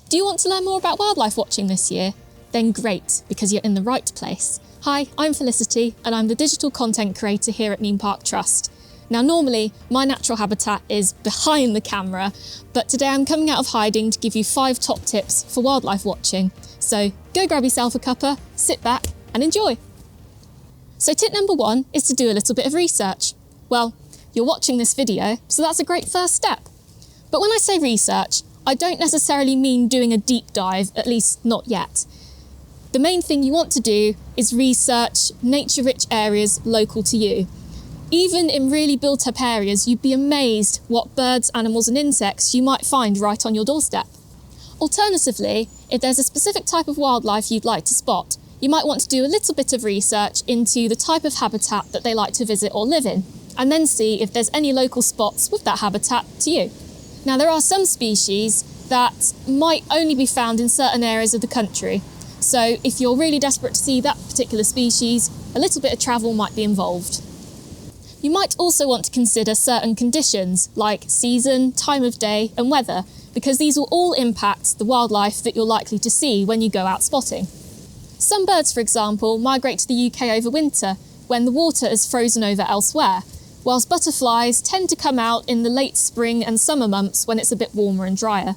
Do you want to learn more about wildlife watching this year? Then great, because you're in the right place. Hi, I'm Felicity and I'm the digital content creator here at Nene Park Trust. Now normally, my natural habitat is behind the camera, but today I'm coming out of hiding to give you 5 top tips for wildlife watching. So go grab yourself a cuppa, sit back and enjoy. So tip number 1 is to do a little bit of research. Well, you're watching this video, so that's a great first step. But when I say research, I don't necessarily mean doing a deep dive, at least not yet. The main thing you want to do is research nature-rich areas local to you. Even in really built-up areas, you'd be amazed what birds, animals and insects you might find right on your doorstep. Alternatively, if there's a specific type of wildlife you'd like to spot, you might want to do a little bit of research into the type of habitat that they like to visit or live in, and then see if there's any local spots with that habitat to you. Now, there are some species that might only be found in certain areas of the country. So if you're really desperate to see that particular species, a little bit of travel might be involved. You might also want to consider certain conditions like season, time of day and weather, because these will all impact the wildlife that you're likely to see when you go out spotting. Some birds, for example, migrate to the UK over winter when the water is frozen over elsewhere, whilst butterflies tend to come out in the late spring and summer months when it's a bit warmer and drier.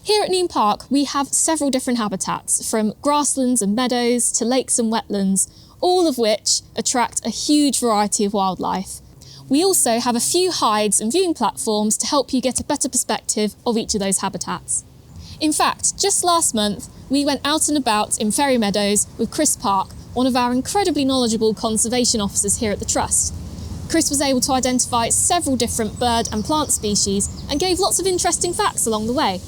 Here at Nene Park, we have several different habitats, from grasslands and meadows to lakes and wetlands, all of which attract a huge variety of wildlife. We also have a few hides and viewing platforms to help you get a better perspective of each of those habitats. In fact, just last month, we went out and about in Ferry Meadows with Chris Park, one of our incredibly knowledgeable conservation officers here at the Trust. Chris was able to identify several different bird and plant species and gave lots of interesting facts along the way.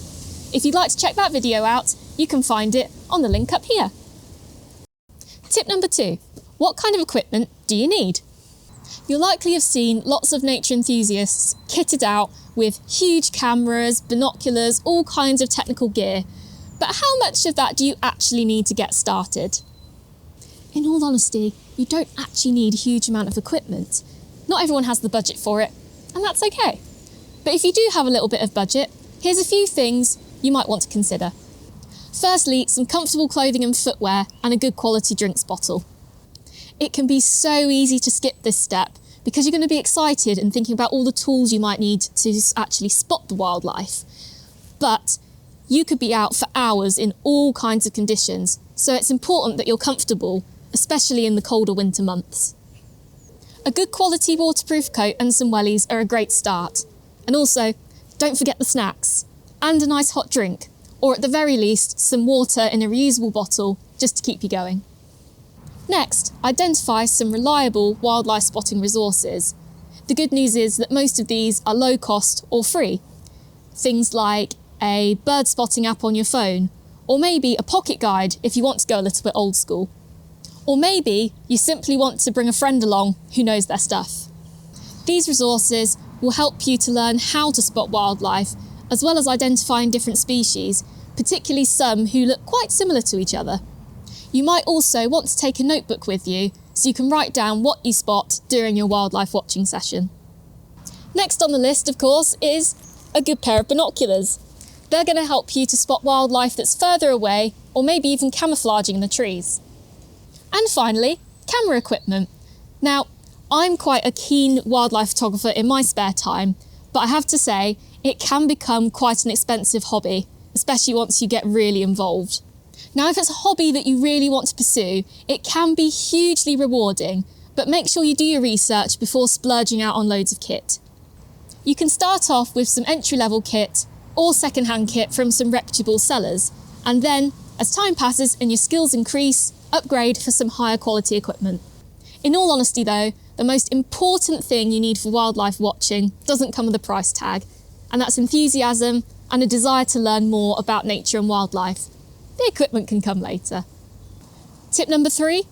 If you'd like to check that video out, you can find it on the link up here. Tip number 2, what kind of equipment do you need? You'll likely have seen lots of nature enthusiasts kitted out with huge cameras, binoculars, all kinds of technical gear. But how much of that do you actually need to get started? In all honesty, you don't actually need a huge amount of equipment. Not everyone has the budget for it, and that's okay. But if you do have a little bit of budget, here's a few things you might want to consider. Firstly, some comfortable clothing and footwear and a good quality drinks bottle. It can be so easy to skip this step because you're going to be excited and thinking about all the tools you might need to actually spot the wildlife. But you could be out for hours in all kinds of conditions, so it's important that you're comfortable, especially in the colder winter months. A good quality waterproof coat and some wellies are a great start. And also, don't forget the snacks and a nice hot drink, or at the very least, some water in a reusable bottle just to keep you going. Next, identify some reliable wildlife spotting resources. The good news is that most of these are low cost or free. Things like a bird spotting app on your phone, or maybe a pocket guide if you want to go a little bit old school. Or maybe you simply want to bring a friend along who knows their stuff. These resources will help you to learn how to spot wildlife, as well as identifying different species, particularly some who look quite similar to each other. You might also want to take a notebook with you so you can write down what you spot during your wildlife watching session. Next on the list, of course, is a good pair of binoculars. They're going to help you to spot wildlife that's further away or maybe even camouflaging in the trees. And finally, camera equipment. Now, I'm quite a keen wildlife photographer in my spare time, but I have to say, it can become quite an expensive hobby, especially once you get really involved. Now, if it's a hobby that you really want to pursue, it can be hugely rewarding, but make sure you do your research before splurging out on loads of kit. You can start off with some entry-level kit or second-hand kit from some reputable sellers, and then, as time passes and your skills increase, upgrade for some higher quality equipment. In all honesty though, the most important thing you need for wildlife watching doesn't come with a price tag, and that's enthusiasm and a desire to learn more about nature and wildlife. The equipment can come later. Tip number 3,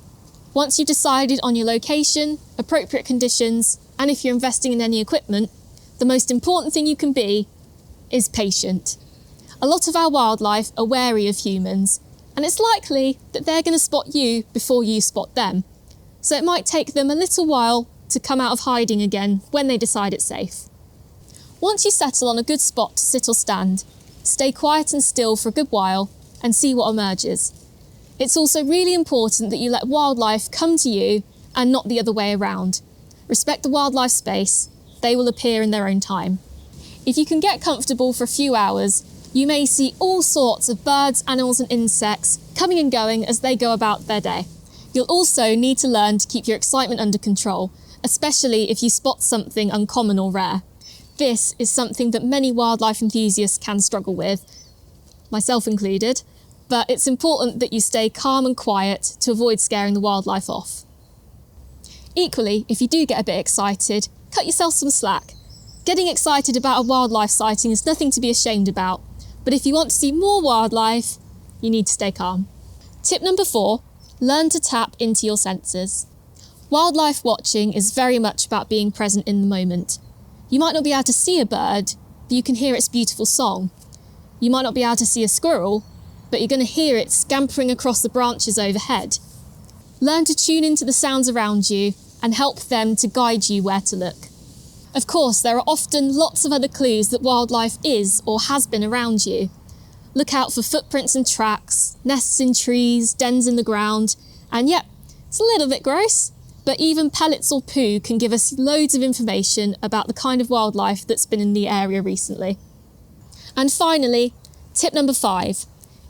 once you've decided on your location, appropriate conditions, and if you're investing in any equipment, the most important thing you can be is patient. A lot of our wildlife are wary of humans, and it's likely that they're going to spot you before you spot them. So it might take them a little while to come out of hiding again when they decide it's safe. Once you settle on a good spot to sit or stand, stay quiet and still for a good while and see what emerges. It's also really important that you let wildlife come to you and not the other way around. Respect the wildlife space, they will appear in their own time. If you can get comfortable for a few hours, you may see all sorts of birds, animals and insects coming and going as they go about their day. You'll also need to learn to keep your excitement under control, especially if you spot something uncommon or rare. This is something that many wildlife enthusiasts can struggle with, myself included, but it's important that you stay calm and quiet to avoid scaring the wildlife off. Equally, if you do get a bit excited, cut yourself some slack. Getting excited about a wildlife sighting is nothing to be ashamed about, but if you want to see more wildlife, you need to stay calm. Tip number 4, learn to tap into your senses. Wildlife watching is very much about being present in the moment. You might not be able to see a bird, but you can hear its beautiful song. You might not be able to see a squirrel, but you're going to hear it scampering across the branches overhead. Learn to tune into the sounds around you and help them to guide you where to look. Of course, there are often lots of other clues that wildlife is or has been around you. Look out for footprints and tracks, nests in trees, dens in the ground, and yep, it's a little bit gross, but even pellets or poo can give us loads of information about the kind of wildlife that's been in the area recently. And finally, tip number 5,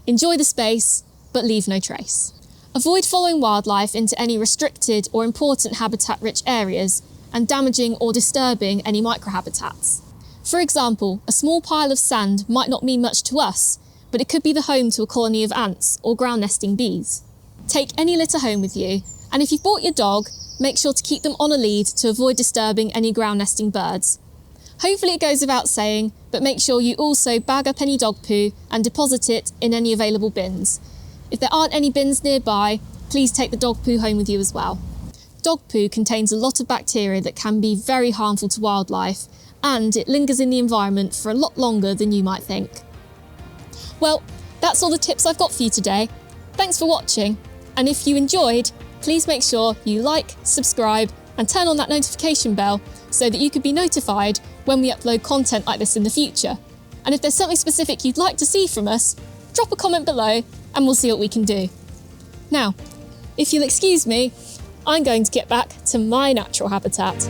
enjoy the space, but leave no trace. Avoid following wildlife into any restricted or important habitat-rich areas and damaging or disturbing any microhabitats. For example, a small pile of sand might not mean much to us, but it could be the home to a colony of ants or ground nesting bees. Take any litter home with you, and if you've brought your dog, make sure to keep them on a lead to avoid disturbing any ground nesting birds. Hopefully it goes without saying, but make sure you also bag up any dog poo and deposit it in any available bins. If there aren't any bins nearby, please take the dog poo home with you as well. Dog poo contains a lot of bacteria that can be very harmful to wildlife, and it lingers in the environment for a lot longer than you might think. Well, that's all the tips I've got for you today. Thanks for watching, and if you enjoyed, please make sure you like, subscribe, and turn on that notification bell so that you can be notified when we upload content like this in the future. And if there's something specific you'd like to see from us, drop a comment below and we'll see what we can do. Now, if you'll excuse me, I'm going to get back to my natural habitat.